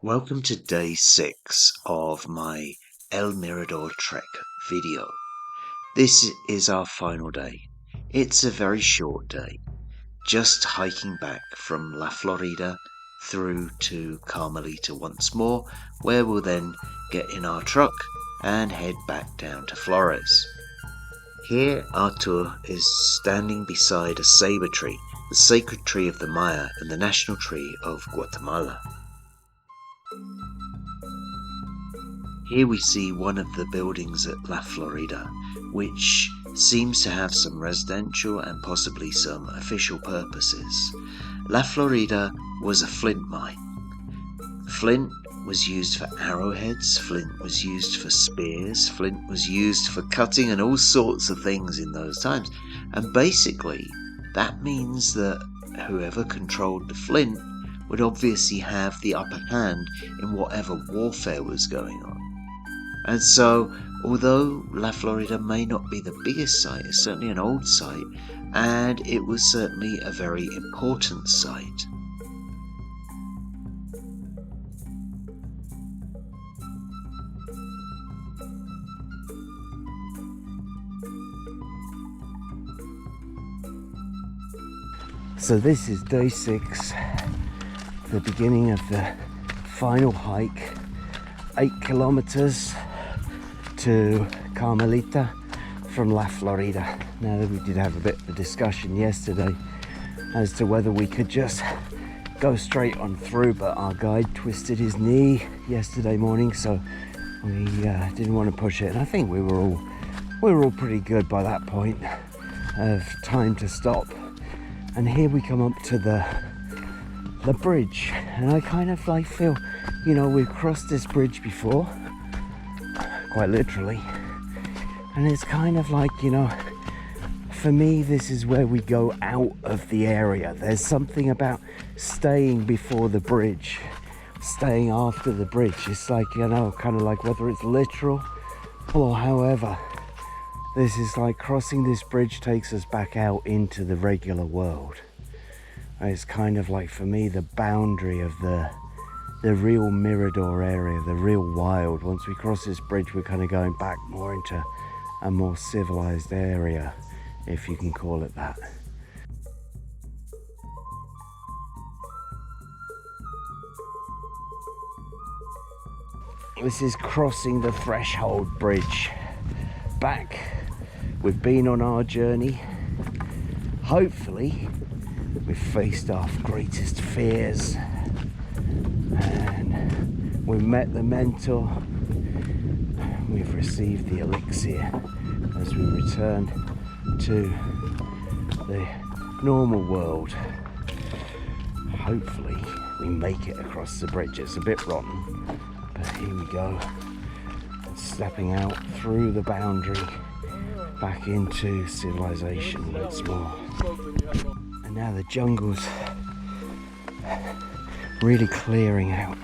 Welcome to day 6 of my El Mirador Trek video. This is our final day. It's a very short day, just hiking back from La Florida through to Carmelita once more, where we'll then get in our truck and head back down to Flores. Here our tour is standing beside a saber tree, the sacred tree of the Maya and the national tree of Guatemala. Here we see one of the buildings at La Florida, which seems to have some residential and possibly some official purposes. La Florida was a flint mine. Flint was used for arrowheads, flint was used for spears, flint was used for cutting and all sorts of things in those times. And basically, that means that whoever controlled the flint would obviously have the upper hand in whatever warfare was going on. And so, although La Florida may not be the biggest site, it's certainly an old site, and it was certainly a very important site. So this is day 6, the beginning of the final hike, 8 kilometers to Carmelita from La Florida. Now we did have a bit of a discussion yesterday as to whether we could just go straight on through, but our guide twisted his knee yesterday morning, so we didn't want to push it. And I think we were all pretty good by that point of time to stop. And here we come up to the bridge, and I kind of like feel, we've crossed this bridge before, quite literally, and it's kind of like, for me this is where we go out of the area. There's something about staying before the bridge, staying after the bridge. It's like, kind of like whether it's literal or however, this is like crossing this bridge takes us back out into the regular world. It's kind of like, for me, the boundary of the real Mirador area, the real wild. Once we cross this bridge, we're kind of going back more into a more civilized area, if you can call it that. This is crossing the threshold bridge. Back, we've been on our journey. Hopefully, we've faced our greatest fears and we've met the mentor. We've received the elixir as we return to the normal world. Hopefully we make it across the bridge. It's a bit rotten, but here we go, stepping out through the boundary back into civilization once more. And now the jungle's really clearing out.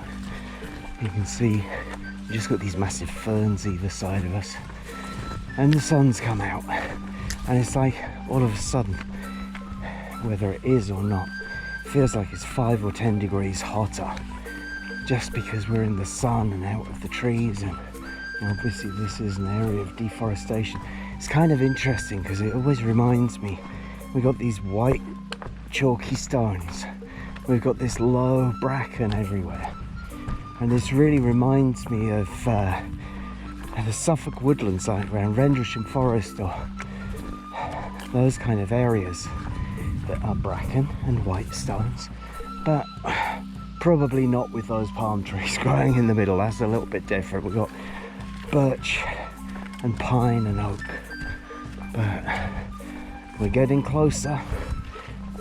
You can see we've just got these massive ferns either side of us, and the sun's come out, and it's like all of a sudden, whether it is or not, it feels like it's 5 or 10 degrees hotter just because we're in the sun and out of the trees. And obviously this is an area of deforestation. It's kind of interesting because it always reminds me, we've got these white chalky stones, we've got this low bracken everywhere, and this really reminds me of the Suffolk woodlands, like around Rendlesham Forest or those kind of areas that are bracken and white stones, but probably not with those palm trees growing in the middle. That's a little bit different. We've got birch and pine and oak, but we're getting closer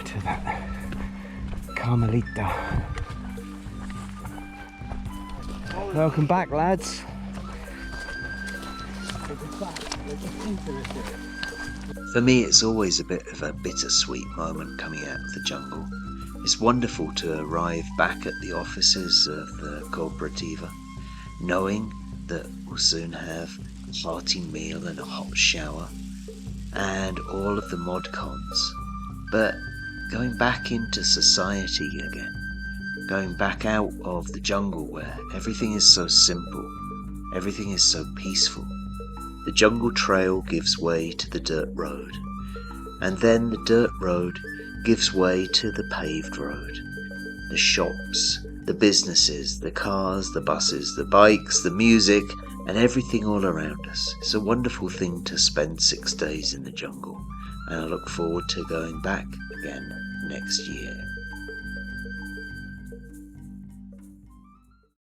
to that Carmelita. Welcome back, lads. For me, it's always a bit of a bittersweet moment coming out of the jungle. It's wonderful to arrive back at the offices of the Cooperativa, knowing that we'll soon have a hearty meal and a hot shower and all of the mod cons, but going back into society again, going back out of the jungle where everything is so simple, everything is so peaceful. The jungle trail gives way to the dirt road, and then the dirt road gives way to the paved road. The shops, the businesses, the cars, the buses, the bikes, the music, and everything all around us. It's a wonderful thing to spend 6 days in the jungle, and I look forward to going back again next year.